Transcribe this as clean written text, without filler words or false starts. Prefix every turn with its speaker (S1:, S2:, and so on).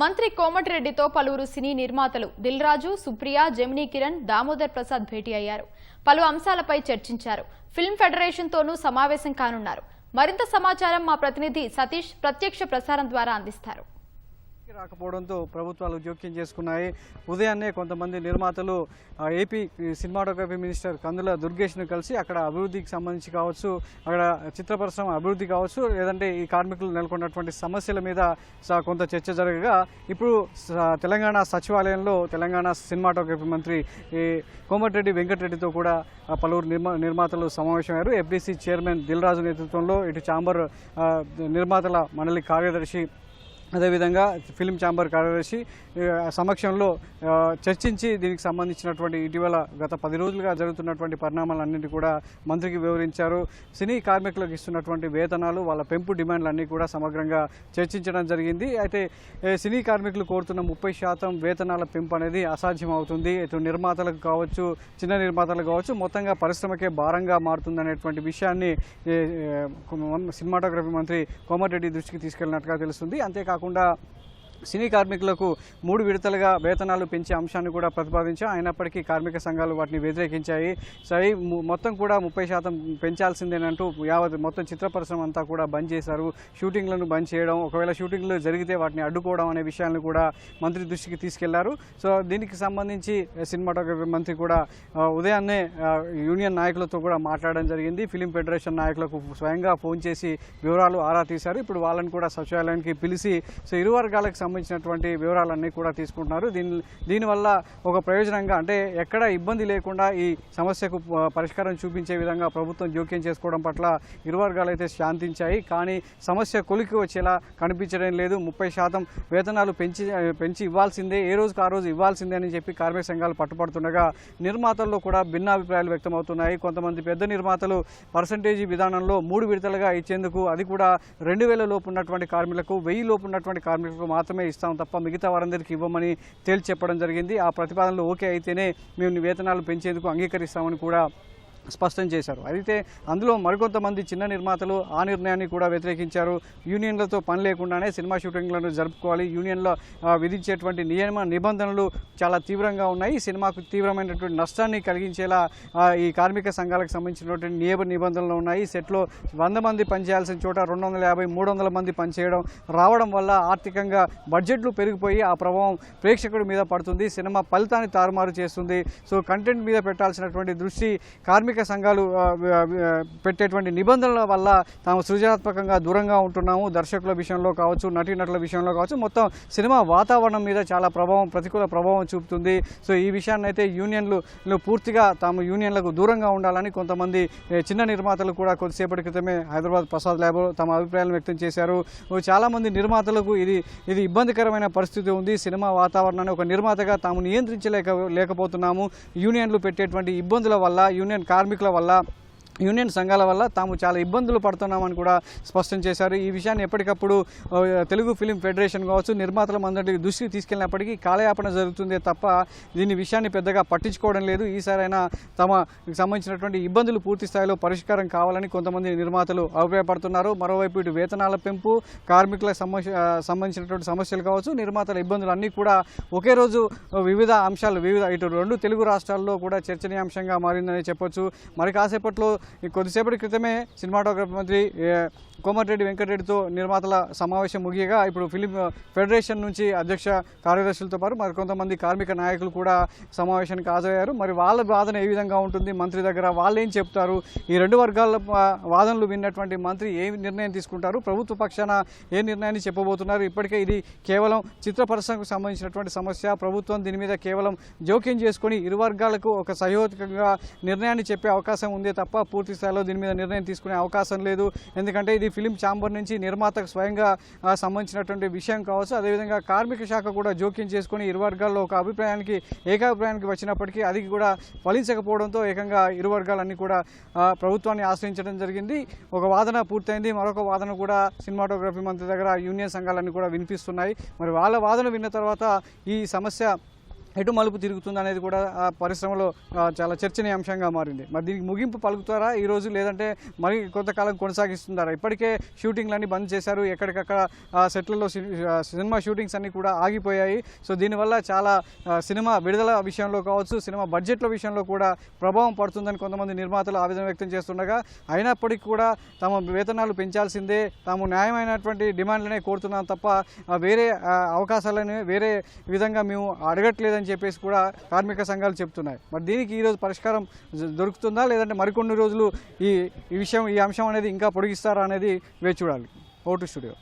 S1: మంత్రి కోమటిరెడ్డితో పలువురు సినీ నిర్మాతలు దిల్ రాజు, సుప్రియ, జెమినీ కిరణ్, దామోదర్ ప్రసాద్ భేటీ అయ్యారు. పలు అంశాలపై చర్చించారు. ఫిల్మ్ ఫెడరేషన్ తోనూ సమావేశం కానున్నారు. మరింత సమాచారం మా ప్రతినిధి సతీష్ ప్రత్యక్ష ప్రసారం ద్వారా అందిస్తారు.
S2: రాకపోవడంతో ప్రభుత్వాలు జోక్యం చేసుకున్నాయి. ఉదయాన్నే కొంతమంది నిర్మాతలు ఏపీ సినిమాటోగ్రఫీ మినిస్టర్ కందుల దుర్గేష్ను కలిసి అక్కడ అభివృద్ధికి సంబంధించి కావచ్చు, అక్కడ చిత్ర పరిశ్రమ అభివృద్ధి కావచ్చు, లేదంటే ఈ కార్మికులు నెలకొన్నటువంటి సమస్యల మీద కొంత చర్చ జరగగా ఇప్పుడు తెలంగాణ సచివాలయంలో తెలంగాణ సినిమాటోగ్రఫీ మంత్రి కోమటిరెడ్డి వెంకటరెడ్డితో కూడా పలువురు నిర్మాతలు సమావేశమయ్యారు. ఎఫ్డీసీ చైర్మన్ దిల్ రాజు నేతృత్వంలో ఇటు ఛాంబర్ నిర్మాతల మండలి కార్యదర్శి, అదేవిధంగా ఫిల్మ్ ఛాంబర్ కార్యదర్శి సమక్షంలో చర్చించి దీనికి సంబంధించినటువంటి ఇటీవల గత 10 రోజులుగా జరుగుతున్నటువంటి పరిణామాలన్నింటి కూడా మంత్రికి వివరించారు. సినీ కార్మికులకు ఇస్తున్నటువంటి వేతనాలు, వాళ్ళ పెంపు డిమాండ్లన్నీ కూడా సమగ్రంగా చర్చించడం జరిగింది. అయితే సినీ కార్మికులు కోరుతున్న 30% వేతనాల పెంపు అనేది అసాధ్యం అవుతుంది. ఇటు నిర్మాతలకు కావచ్చు, చిన్న నిర్మాతలకు కావచ్చు, మొత్తంగా పరిశ్రమకే భారంగా మారుతుందనేటువంటి విషయాన్ని సినిమాటోగ్రఫీ మంత్రి కోమటిరెడ్డి దృష్టికి తీసుకెళ్లినట్టుగా తెలుస్తుంది. అంతేకాకుండా సినీ కార్మికులకు 3 విడతలుగా వేతనాలు పెంచే అంశాన్ని కూడా ప్రతిపాదించారు. అయినప్పటికీ కార్మిక సంఘాలు వాటిని వ్యతిరేకించాయి. సరే, మొత్తం కూడా 30% పెంచాల్సిందేనంటూ యావత్ మొత్తం చిత్ర పరిశ్రమ అంతా కూడా బంద్ చేశారు. షూటింగ్లను బంద్ చేయడం, ఒకవేళ షూటింగ్లు జరిగితే వాటిని అడ్డుకోవడం అనే విషయాన్ని కూడా మంత్రి దృష్టికి తీసుకెళ్లారు. సో దీనికి సంబంధించి సినిమాటోగ్రఫీ మంత్రి కూడా ఉదయాన్నే యూనియన్ నాయకులతో కూడా మాట్లాడడం జరిగింది. ఫిలిం ఫెడరేషన్ నాయకులకు స్వయంగా ఫోన్ చేసి వివరాలు ఆరా తీశారు. ఇప్పుడు వాళ్ళని కూడా సచివాలయానికి పిలిచి ఇరు వర్గాలకు సంబంధించినటువంటి వివరాలన్నీ కూడా తీసుకుంటున్నారు. దీనివల్ల ఒక ప్రయోజనంగా, అంటే ఎక్కడ ఇబ్బంది లేకుండా ఈ సమస్యకు పరిష్కారం చూపించే విధంగా ప్రభుత్వం జోక్యం చేసుకోవడం పట్ల ఇరు వర్గాలు అయితే శాంతించాయి. కానీ సమస్య కొలికి వచ్చేలా కనిపించడం లేదు. 30% వేతనాలు పెంచి ఇవ్వాల్సిందే, ఏ రోజుకు ఆ రోజు ఇవ్వాల్సిందే అని చెప్పి కార్మిక సంఘాలు పట్టుపడుతుండగా నిర్మాతల్లో కూడా భిన్నాభిప్రాయాలు వ్యక్తమవుతున్నాయి. కొంతమంది పెద్ద నిర్మాతలు పర్సంటేజీ విధానంలో 3 విడతలుగా ఇచ్చేందుకు, అది కూడా 2000 లోపు ఉన్నటువంటి కార్మికులకు, 1000 లోపు ఉన్నటువంటి కార్మికులకు మాత్రమే ఇస్తాం తప్ప మిగతా వారందరికీ ఇవ్వమని తేల్చి చెప్పడం జరిగింది. ఆ ప్రతిపాదనలు ఓకే అయితేనే మేము వేతనాలు పెంచేందుకు అంగీకరిస్తామని కూడా స్పష్టం చేశారు. అయితే అందులో మరికొంతమంది చిన్న నిర్మాతలు ఆ నిర్ణయాన్ని కూడా వ్యతిరేకించారు. యూనియన్లతో పని లేకుండానే సినిమా షూటింగ్లను జరుపుకోవాలి, యూనియన్లో విధించేటువంటి నియమ నిబంధనలు చాలా తీవ్రంగా ఉన్నాయి, సినిమాకు తీవ్రమైనటువంటి నష్టాన్ని కలిగించేలా ఈ కార్మిక సంఘాలకు సంబంధించినటువంటి నియమ నిబంధనలు ఉన్నాయి. సెట్లో 100 మంది పనిచేయాల్సిన చోట 250, 300 మంది పనిచేయడం రావడం వల్ల ఆర్థికంగా బడ్జెట్లు పెరిగిపోయి ఆ ప్రభావం ప్రేక్షకుడి మీద పడుతుంది, సినిమా ఫలితాన్ని తారుమారు చేస్తుంది. సో కంటెంట్ మీద పెట్టాల్సినటువంటి దృష్టి కార్మిక సంఘాలు పెట్టేటువంటి నిబంధనల వల్ల తాము సృజనాత్మకంగా దూరంగా ఉంటున్నాము. దర్శకుల విషయంలో కావచ్చు, నటీనటుల విషయంలో కావచ్చు, మొత్తం సినిమా వాతావరణం మీద చాలా ప్రతికూల ప్రభావం చూపుతుంది. సో ఈ విషయాన్ని అయితే యూనియన్లు పూర్తిగా తాము యూనియన్లకు దూరంగా ఉండాలని కొంతమంది చిన్న నిర్మాతలు కూడా కొద్దిసేపటి క్రితమే హైదరాబాద్ ప్రసాద్ ల్యాబ్లో తమ అభిప్రాయాలను వ్యక్తం చేశారు. చాలామంది నిర్మాతలకు ఇది ఇబ్బందికరమైన పరిస్థితి ఉంది. సినిమా వాతావరణాన్ని ఒక నిర్మాతగా తాము నియంత్రించలేకపోతున్నాము. యూనియన్లు పెట్టేటువంటి ఇబ్బందుల వల్ల, యూనియన్ కార్మికుల వల్ల, యూనియన్ సంఘాల వల్ల తాము చాలా ఇబ్బందులు పడుతున్నామని కూడా స్పష్టం చేశారు. ఈ విషయాన్ని ఎప్పటికప్పుడు తెలుగు ఫిలిం ఫెడరేషన్ కావచ్చు, నిర్మాతల మందరికి దృష్టికి తీసుకెళ్ళినప్పటికీ కాలయాపన జరుగుతుందే తప్ప దీని విషయాన్ని పెద్దగా పట్టించుకోవడం లేదు. ఈసారైనా తమకు సంబంధించినటువంటి ఇబ్బందులు పూర్తి స్థాయిలో పరిష్కారం కావాలని కొంతమంది నిర్మాతలు అభిప్రాయపడుతున్నారు. మరోవైపు ఇటు వేతనాల పెంపు, కార్మికులకు సంబంధించినటువంటి సమస్యలు కావచ్చు, నిర్మాతల ఇబ్బందులు అన్నీ కూడా ఒకే రోజు వివిధ అంశాలు ఇటు 2 తెలుగు రాష్ట్రాల్లో కూడా చర్చనీయాంశంగా మారిందని చెప్పొచ్చు. మరి కాసేపట్లో కొద్దిసేపటి క్రితమే సినిమాటోగ్రఫీ మంత్రి కోమటిరెడ్డి వెంకటరెడ్డితో నిర్మాతల సమావేశం ముగియగా ఇప్పుడు ఫిలిం ఫెడరేషన్ నుంచి అధ్యక్ష కార్యదర్శులతో పాటు మరికొంతమంది కార్మిక నాయకులు కూడా సమావేశానికి హాజరయ్యారు. మరి వాళ్ళ వాదన ఏ విధంగా ఉంటుంది మంత్రి దగ్గర, వాళ్ళు ఏం చెప్తారు, ఈ 2 వర్గాల వాదనలు విన్నటువంటి మంత్రి ఏ నిర్ణయం తీసుకుంటారు, ప్రభుత్వ పక్షాన ఏ నిర్ణయాన్ని చెప్పబోతున్నారు? ఇప్పటికే ఇది కేవలం చిత్ర పరిశ్రమకు సంబంధించినటువంటి సమస్య. ప్రభుత్వం దీని మీద కేవలం జోక్యం చేసుకొని ఇరు వర్గాలకు ఒక సహయోగంగా నిర్ణయాన్ని చెప్పే అవకాశం ఉందే తప్ప పూర్తి స్థాయిలో దీని మీద నిర్ణయం తీసుకునే అవకాశం లేదు. ఎందుకంటే ఇది ఫిలిం ఛాంబర్ నుంచి నిర్మాతకు స్వయంగా సంబంధించినటువంటి విషయం కావచ్చు. అదేవిధంగా కార్మిక శాఖ కూడా జోక్యం చేసుకుని ఇరు వర్గాల్లో ఒక ఏకాభిప్రాయానికి వచ్చినప్పటికీ అది కూడా ఫలించకపోవడంతో ఏకంగా ఇరు వర్గాలన్నీ కూడా ప్రభుత్వాన్ని ఆశ్రయించడం జరిగింది. ఒక వాదన పూర్తయింది, మరొక వాదన కూడా సినిమాటోగ్రఫీ మంత్రి దగ్గర యూనియన్ సంఘాలన్నీ కూడా వినిపిస్తున్నాయి. మరి వాళ్ళ వాదన విన్న తర్వాత ఈ సమస్య ఎటు మలుపు తిరుగుతుంది అనేది కూడా ఆ పరిశ్రమలో చాలా చర్చనీయాంశంగా మారింది. మరి దీనికి ముగింపు పలుకుతారా ఈరోజు, లేదంటే మరి కొంతకాలం కొనసాగిస్తున్నారా? ఇప్పటికే షూటింగ్లన్నీ బంద్ చేశారు, ఎక్కడికక్కడ సెట్లలో సినిమా షూటింగ్స్ అన్నీ కూడా ఆగిపోయాయి. సో దీనివల్ల చాలా సినిమా విడుదల విషయంలో కావచ్చు, సినిమా బడ్జెట్ల విషయంలో కూడా ప్రభావం పడుతుందని కొంతమంది నిర్మాతలు ఆవేదన వ్యక్తం చేస్తుండగా, అయినప్పటికీ కూడా తమ వేతనాలు పెంచాల్సిందే, తాము న్యాయమైనటువంటి డిమాండ్లనే కోరుతున్నాం తప్ప వేరే అవకాశాలను వేరే విధంగా మేము అడగట్లేదని చెప్పేసి కూడా కార్మిక సంఘాలు చెప్తున్నాయి. మరి దీనికి ఈరోజు పరిష్కారం దొరుకుతుందా, లేదంటే మరికొన్ని రోజులు ఈ అంశం అనేది ఇంకా పొడిగిస్తారా అనేది వేచి చూడాలి. Vote studio.